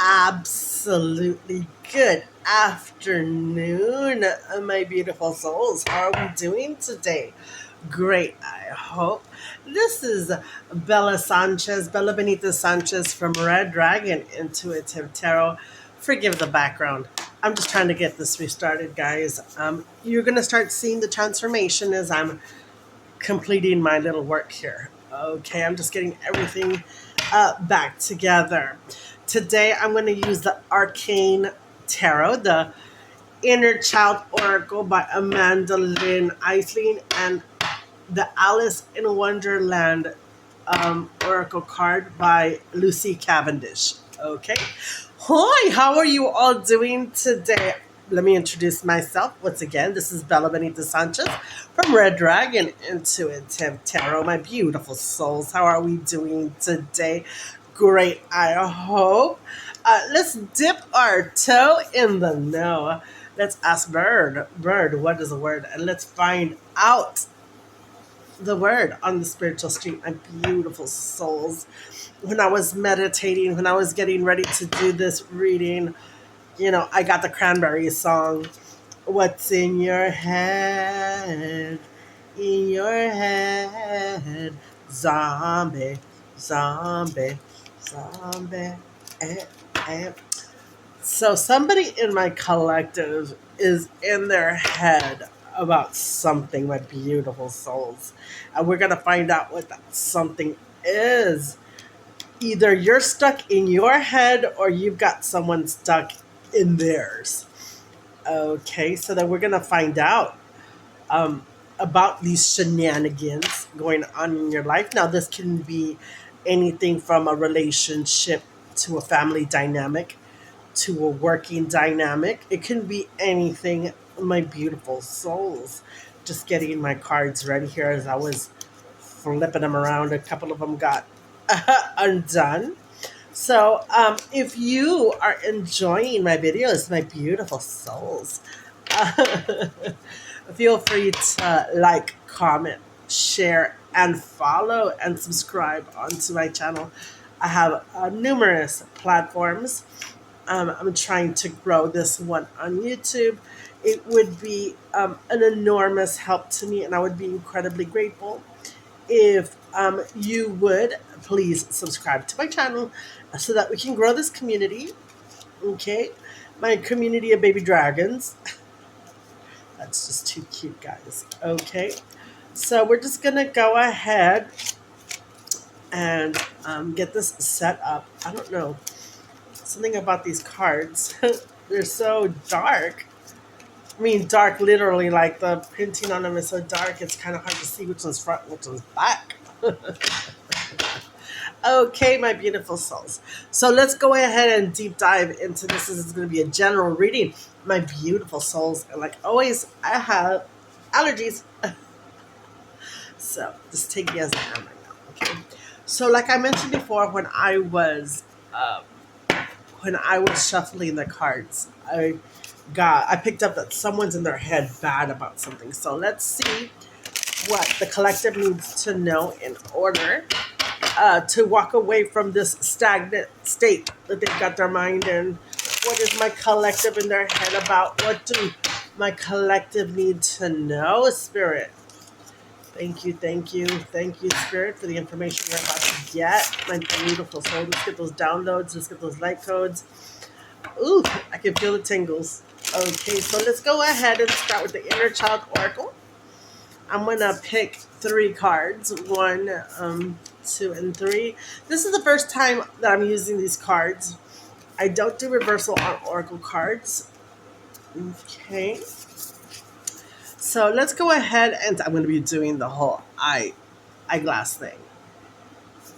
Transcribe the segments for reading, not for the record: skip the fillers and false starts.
Absolutely good afternoon, my beautiful souls. How are we doing today? Great, I hope. This is Bella Sanchez, Bella Benita Sanchez from Red Dragon Intuitive Tarot. Forgive the background. I'm just trying to get this restarted, guys. You're going to start seeing the transformation as I'm completing my little work here. Okay, I'm just getting everything back together. Today, I'm going to use the Arcane Tarot, the Inner Child Oracle by Amanda Lynn Eisling, and the Alice in Wonderland Oracle card by Lucy Cavendish. Okay. Hi, how are you all doing today? Let me introduce myself once again. This is Bella Benita Sanchez from Red Dragon Intuitive Tarot. My beautiful souls, how are we doing today? Great, I hope. Let's dip our toe in the know. Let's ask Bird, what is a word? And let's find out the word on the spiritual street, my beautiful souls. When I was meditating, when I was getting ready to do this reading, I got the Cranberries song. What's in your head? In your head, zombie, zombie, zombie. Eh, eh. So somebody in my collective is in their head about something, my beautiful souls. And we're going to find out what that something is. Either you're stuck in your head or you've got someone stuck in theirs. Okay, so then we're going to find out um, about these shenanigans going on in your life. Now, this can be anything from a relationship to a family dynamic to a working dynamic. It can be anything, my beautiful souls. Just getting my cards ready here as I was flipping them around. A couple of them got undone. So, if you are enjoying my videos, my beautiful souls, feel free to like, comment, share, and follow and subscribe onto my channel. I have numerous platforms. I'm trying to grow this one on YouTube. It would be an enormous help to me, and I would be incredibly grateful if you would please subscribe to my channel so that we can grow this community. Okay, my community of baby dragons. That's just too cute, guys. Okay, so we're just gonna go ahead and get this set up. I don't know, something about these cards. They're so dark. I mean, dark literally, like the printing on them is so dark, it's kind of hard to see which one's front and which one's back. Okay, my beautiful souls. So let's go ahead and deep dive into this. This is going to be a general reading, my beautiful souls. And like always, I have allergies. So just take me as I am right now. Okay. So like I mentioned before, when I was shuffling the cards, I picked up that someone's in their head bad about something. So let's see what the collective needs to know in order to walk away from this stagnant state that they've got their mind in. What is my collective in their head about? What do my collective need to know, Spirit? Thank you, thank you, thank you, Spirit, for the information we're about to get. My beautiful soul. Let's get those downloads. Let's get those light codes. Ooh, I can feel the tingles. Okay, so let's go ahead and start with the Inner Child Oracle. I'm going to pick 3 cards. 1, 2, and 3. This is the first time that I'm using these cards. I don't do reversal on Oracle cards. Okay. So let's go ahead and I'm going to be doing the whole eyeglass thing.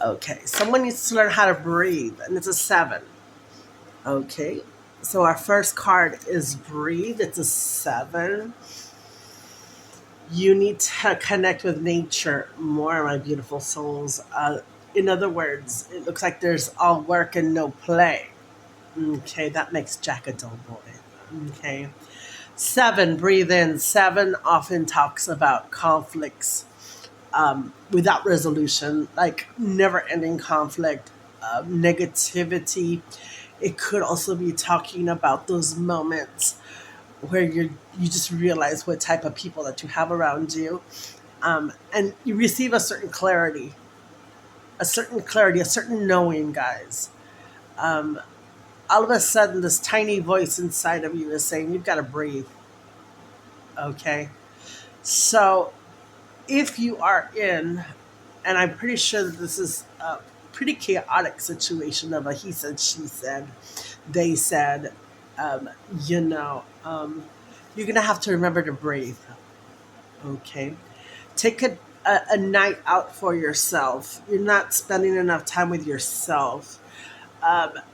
Okay. Someone needs to learn how to breathe, and it's a 7. Okay. So our first card is breathe. It's a 7. You need to connect with nature more, my beautiful souls. In other words, it looks like there's all work and no play. Okay, that makes Jack a dull boy. Okay. 7, breathe in. 7 often talks about conflicts without resolution, like never ending conflict. negativity. It could also be talking about those moments where you just realize what type of people that you have around you, and you receive a certain knowing, guys. Um, all of a sudden, this tiny voice inside of you is saying, "You've got to breathe." Okay, so if you are in, and I'm pretty sure that this is a pretty chaotic situation of a he said, she said, they said, um, you know, you're gonna have to remember to breathe. Okay, take a night out for yourself. You're not spending enough time with yourself.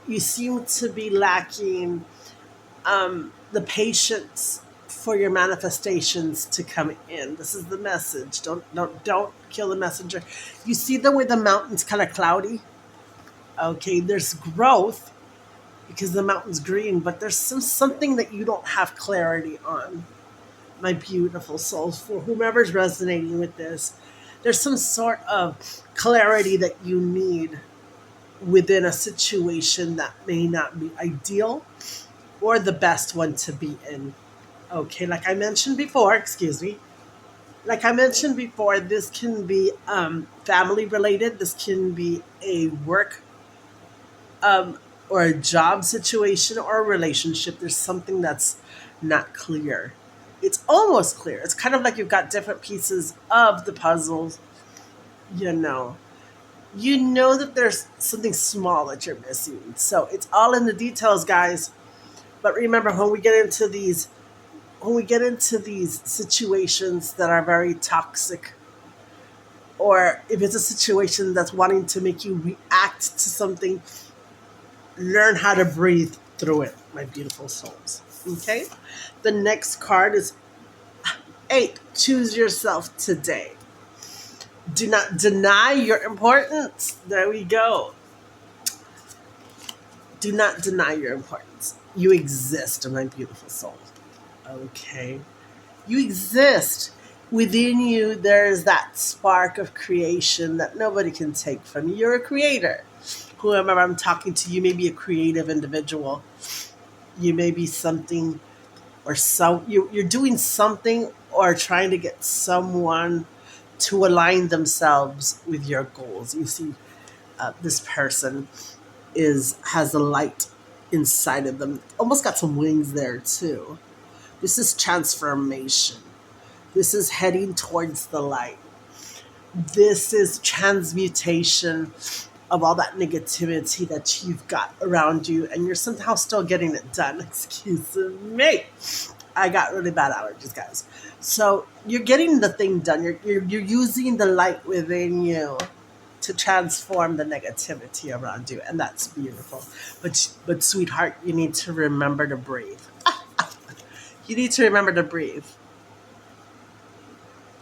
You seem to be lacking the patience for your manifestations to come in. This is the message. Don't kill the messenger. You see the way the mountain's kind of cloudy. Okay, there's growth because the mountain's green, but there's something that you don't have clarity on. My beautiful souls, for whomever's resonating with this, there's some sort of clarity that you need within a situation that may not be ideal or the best one to be in. Okay, like I mentioned before, excuse me. Like I mentioned before, this can be family related. This can be a work um, or a job situation or a relationship. There's something that's not clear. It's almost clear. It's kind of like you've got different pieces of the puzzles. You know, you know that there's something small that you're missing. So it's all in the details, guys. But remember, when we get into these situations that are very toxic, or if it's a situation that's wanting to make you react to something, learn how to breathe through it, my beautiful souls. Okay? The next card is 8. Choose yourself today. Do not deny your importance. There we go. Do not deny your importance. You exist, my beautiful soul. Okay? You exist. Within you, there's that spark of creation that nobody can take from you. You're a creator. Whoever I'm talking to, you may be a creative individual. You may be something, or you're doing something or trying to get someone to align themselves with your goals. You see, this person has a light inside of them. Almost got some wings there too. This is transformation. This is heading towards the light. This is transmutation of all that negativity that you've got around you, and you're somehow still getting it done. Excuse me. I got really bad allergies, guys. So you're getting the thing done. You're using the light within you to transform the negativity around you, and that's beautiful. But sweetheart, you need to remember to breathe. You need to remember to breathe.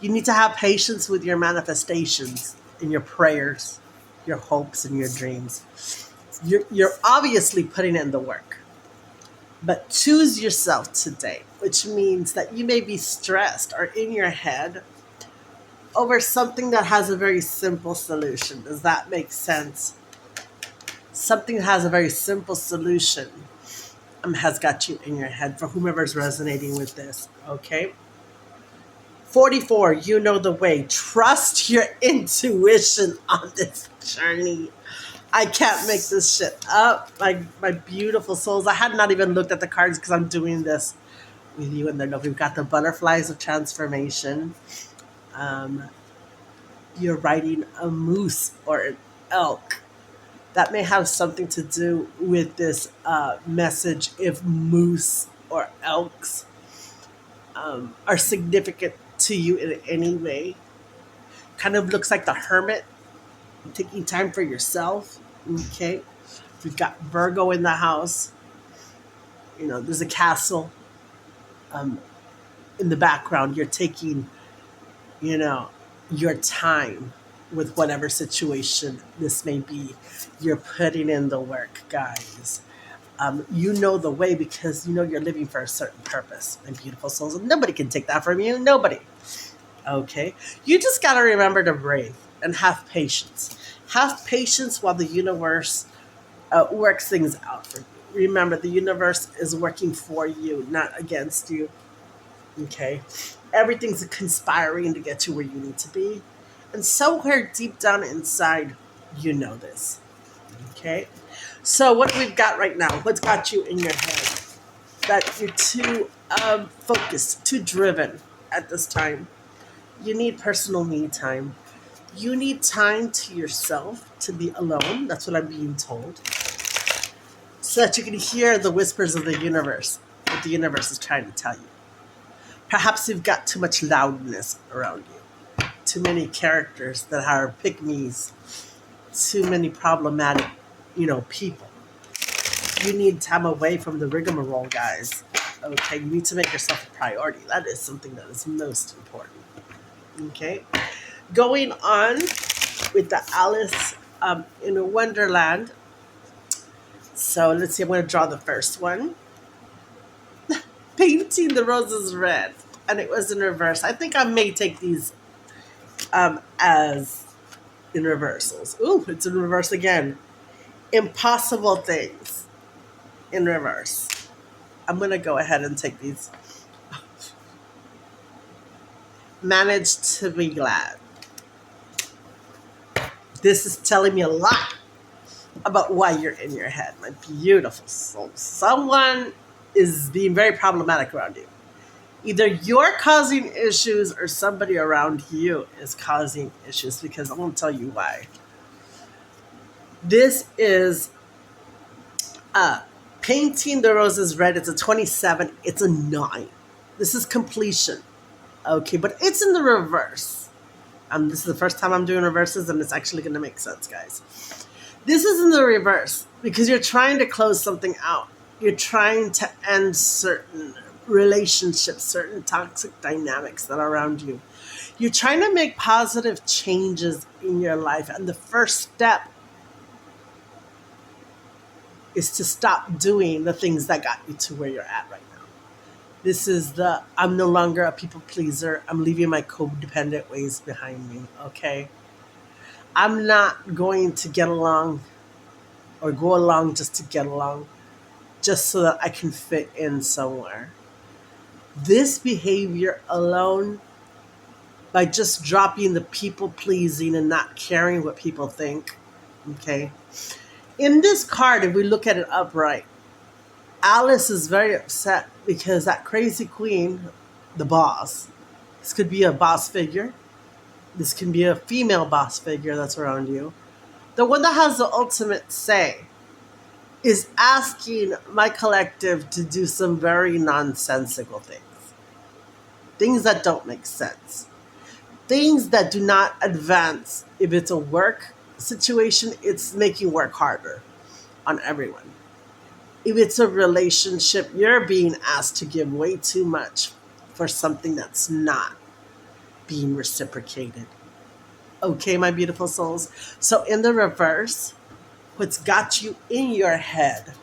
You need to have patience with your manifestations and your prayers, your hopes and your dreams. You're obviously putting in the work, but choose yourself today, which means that you may be stressed or in your head over something that has a very simple solution. Does that make sense? Something that has a very simple solution has got you in your head, for whomever's resonating with this. Okay. 44, you know the way. Trust your intuition on this journey. I can't make this shit up. My beautiful souls. I had not even looked at the cards because I'm doing this with you. And then we've got the butterflies of transformation. Um, you're riding a moose or an elk. That may have something to do with this message if moose or elks are significant to you in any way. Kind of looks like the hermit, taking time for yourself. Okay. We've got Virgo in the house. You know, there's a castle um, in the background. You're taking, you know, your time with whatever situation this may be. You're putting in the work, guys. You know the way because you know you're living for a certain purpose, my beautiful souls. And nobody can take that from you. Nobody. Okay. You just got to remember to breathe and have patience. Have patience while the universe works things out for you. Remember, the universe is working for you, not against you. Okay? Everything's conspiring to get you where you need to be. And somewhere deep down inside, you know this. Okay? So, what we've got right now, what's got you in your head? That you're too focused, too driven at this time. You need personal me time. You need time to yourself to be alone. That's what I'm being told. So that you can hear the whispers of the universe, what the universe is trying to tell you. Perhaps you've got too much loudness around you, too many characters that are pick me's, too many problematic, people. You need time away from the rigmarole, guys. Okay, you need to make yourself a priority. That is something that is most important. Okay, going on with the Alice in a Wonderland. So let's see. I'm going to draw the first one. Painting the roses red, and it was in reverse. I think I may take these as in reversals. Ooh, it's in reverse again. Impossible things in reverse. I'm going to go ahead and take these. Managed to be glad. This is telling me a lot about why you're in your head, my beautiful soul. Someone is being very problematic around you. Either you're causing issues or somebody around you is causing issues, because I'm going to tell you why. This is uh, painting the roses red. It's a 27. It's a 9. This is completion. Okay, but it's in the reverse. This is the first time I'm doing reverses, and it's actually going to make sense, guys. This is in the reverse because you're trying to close something out. You're trying to end certain relationships, certain toxic dynamics that are around you. You're trying to make positive changes in your life. And the first step is to stop doing the things that got you to where you're at right now. This is the I'm no longer a people pleaser. I'm leaving my codependent ways behind me. Okay. I'm not going to get along or go along just to get along, just so that I can fit in somewhere. This behavior alone, by just dropping the people pleasing and not caring what people think, okay? In this card, if we look at it upright, Alice is very upset because that crazy queen, the boss, this could be a boss figure, this can be a female boss figure that's around you, the one that has the ultimate say, is asking my collective to do some very nonsensical things. Things that don't make sense. Things that do not advance. If it's a work situation, it's making work harder on everyone. If it's a relationship, you're being asked to give way too much for something that's not being reciprocated. Okay, my beautiful souls. So in the reverse, what's got you in your head?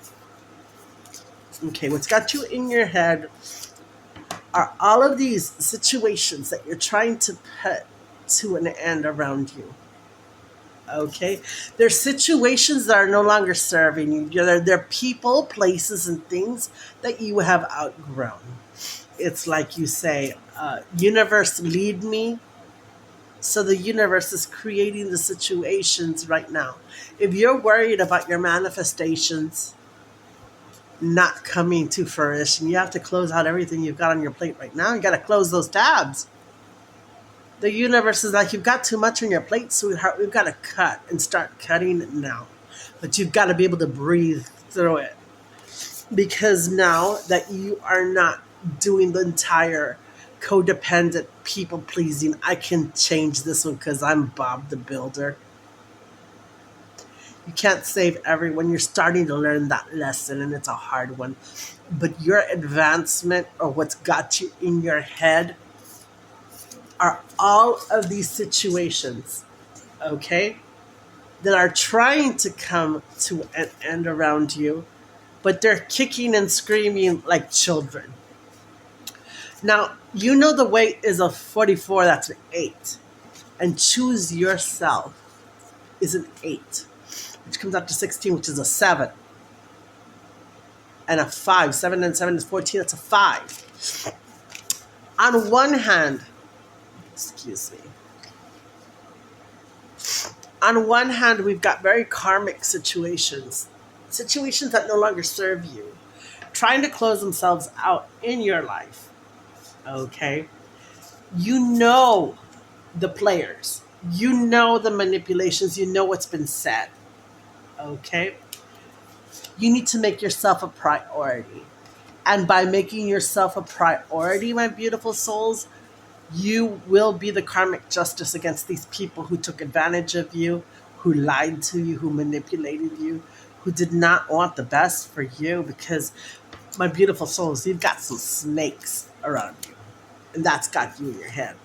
Okay, what's got you in your head are all of these situations that you're trying to put to an end around you. Okay? There's situations that are no longer serving you. They're people, places, and things that you have outgrown. It's like you say, universe, lead me. So the universe is creating the situations right now. If you're worried about your manifestations not coming to fruition, you have to close out everything you've got on your plate right now. You got to close those tabs. The universe is like, you've got too much on your plate, sweetheart. We've got to cut and start cutting it now. But you've got to be able to breathe through it. Because now that you are not doing the entire codependent people pleasing, I can change this one because I'm Bob the Builder. You can't save everyone. You're starting to learn that lesson, and it's a hard one. But your advancement, or what's got you in your head, are all of these situations, okay, that are trying to come to an end around you, but they're kicking and screaming like children. Now, you know the weight is a 44, that's an 8. And choose yourself is an 8, which comes out to 16, which is a 7, and a 5. 7 and 7 is 14, that's a 5. On one hand, excuse me, on one hand, we've got very karmic situations, situations that no longer serve you, trying to close themselves out in your life. Okay? You know the players, you know the manipulations, you know what's been said. Okay? You need to make yourself a priority. And by making yourself a priority, my beautiful souls, you will be the karmic justice against these people who took advantage of you, who lied to you, who manipulated you, who did not want the best for you. Because, my beautiful souls, you've got some snakes around you, and that's got you in your head.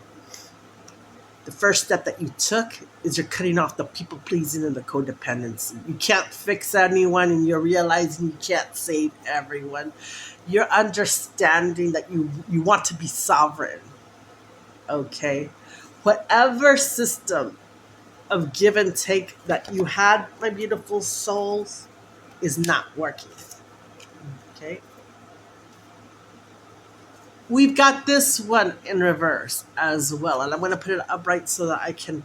The first step that you took is you're cutting off the people pleasing and the codependency. You can't fix anyone, and you're realizing you can't save everyone. You're understanding that you want to be sovereign. Okay? Whatever system of give and take that you had, my beautiful souls, is not working. Okay? We've got this one in reverse as well, and I'm going to put it upright so that I can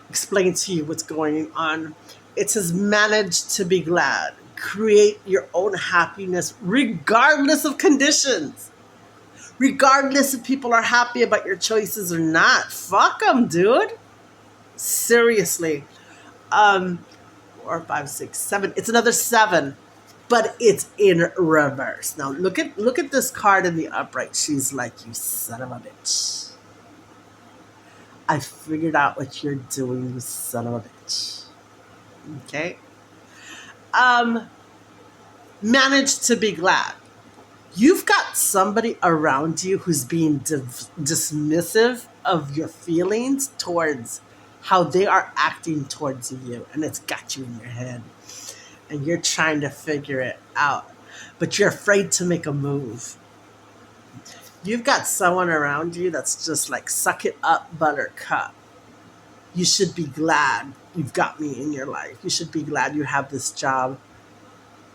explain to you what's going on. It says, manage to be glad. Create your own happiness regardless of conditions. Regardless if people are happy about your choices or not. Fuck them, dude. Seriously. 4, 5, 6, 7. It's another 7, but it's in reverse. Now look at this card in the upright. She's like, you son of a bitch. I figured out what you're doing, you son of a bitch. Okay? Manage to be glad. You've got somebody around you who's being dismissive of your feelings towards how they are acting towards you, and it's got you in your head. And you're trying to figure it out, but you're afraid to make a move. You've got someone around you that's just like, suck it up, buttercup. You should be glad you've got me in your life. You should be glad you have this job.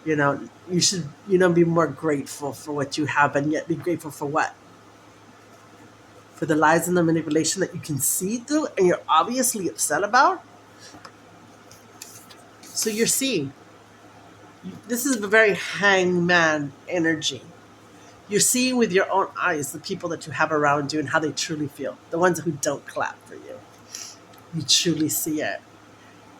You should, be more grateful for what you have, and yet be grateful for what? For the lies and the manipulation that you can see through and you're obviously upset about? So you're seeing. This is a very hangman energy. You're seeing with your own eyes the people that you have around you and how they truly feel. The ones who don't clap for you. You truly see it.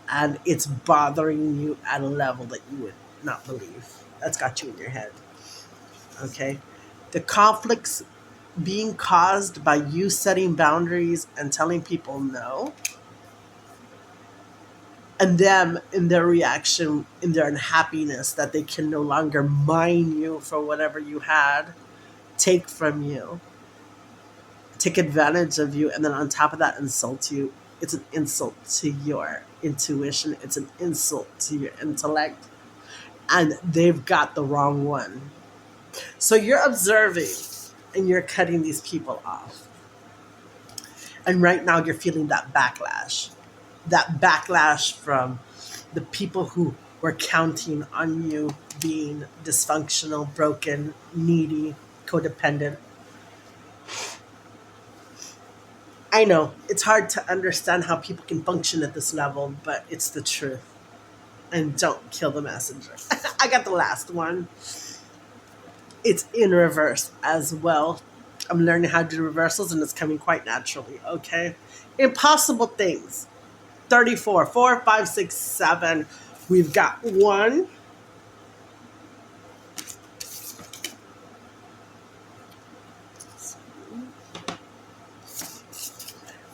And it's bothering you at a level that you would not believe. That's got you in your head. Okay? The conflicts being caused by you setting boundaries and telling people no, and them in their reaction, in their unhappiness that they can no longer mine you for whatever you had, take from you, take advantage of you, and then on top of that insult you. It's an insult to your intuition. It's an insult to your intellect. And they've got the wrong one. So you're observing and you're cutting these people off. And right now you're feeling that backlash. That backlash from the people who were counting on you being dysfunctional, broken, needy, codependent. I know it's hard to understand how people can function at this level, but it's the truth. And don't kill the messenger. I got the last one. It's in reverse as well. I'm learning how to do reversals, and it's coming quite naturally. Okay? Impossible things. 34. 4, 5, 6, 7. We've got 1.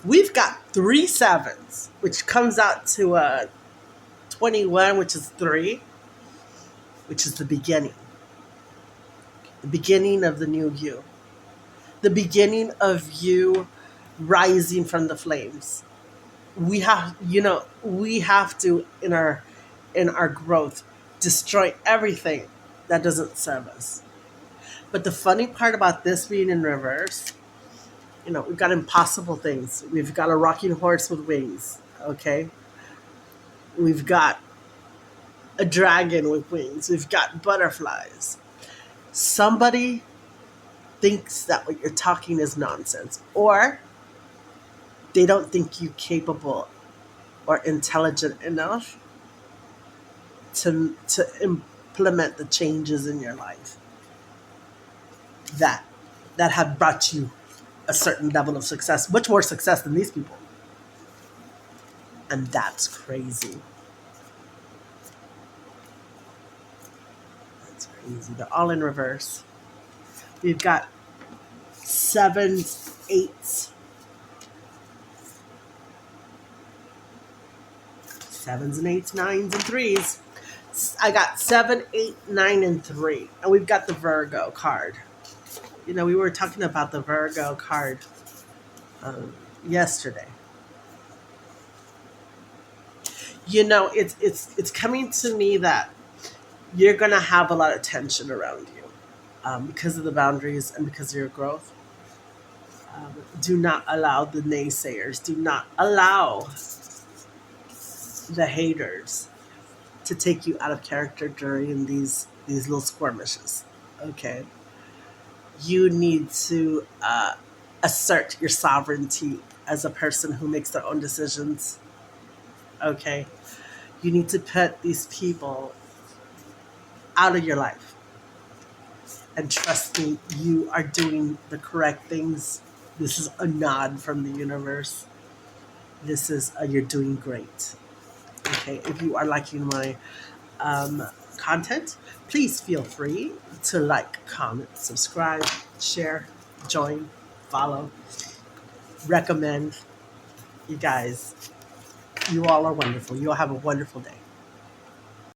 We've got 3 sevens, which comes out to 21, which is 3, which is the beginning. The beginning of the new you. The beginning of you rising from the flames. We have to, in our growth, destroy everything that doesn't serve us. But the funny part about this being in reverse, we've got impossible things. We've got a rocking horse with wings. Okay? We've got a dragon with wings. We've got butterflies. Somebody thinks that what you're talking is nonsense, or they don't think you capable or intelligent enough to implement the changes in your life that that have brought you a certain level of success, much more success than these people. And that's crazy. That's crazy. They're all in reverse. We've got sevens, eights, sevens and eights, nines and threes. I got 7, 8, 9, and 3. And we've got the Virgo card. You know, we were talking about the Virgo card um, yesterday. You know, it's coming to me that you're gonna have a lot of tension around you because of the boundaries and because of your growth. Do not allow the naysayers. Do not allow the haters to take you out of character during these little skirmishes. Okay, you need to assert your sovereignty as a person who makes their own decisions. Okay, you need to put these people out of your life, and trust me, you are doing the correct things. This is a nod from the universe. This is you're doing great. Okay, if you are liking my um, content, please feel free to like, comment, subscribe, share, join, follow, recommend. You guys, you all are wonderful. You all have a wonderful day.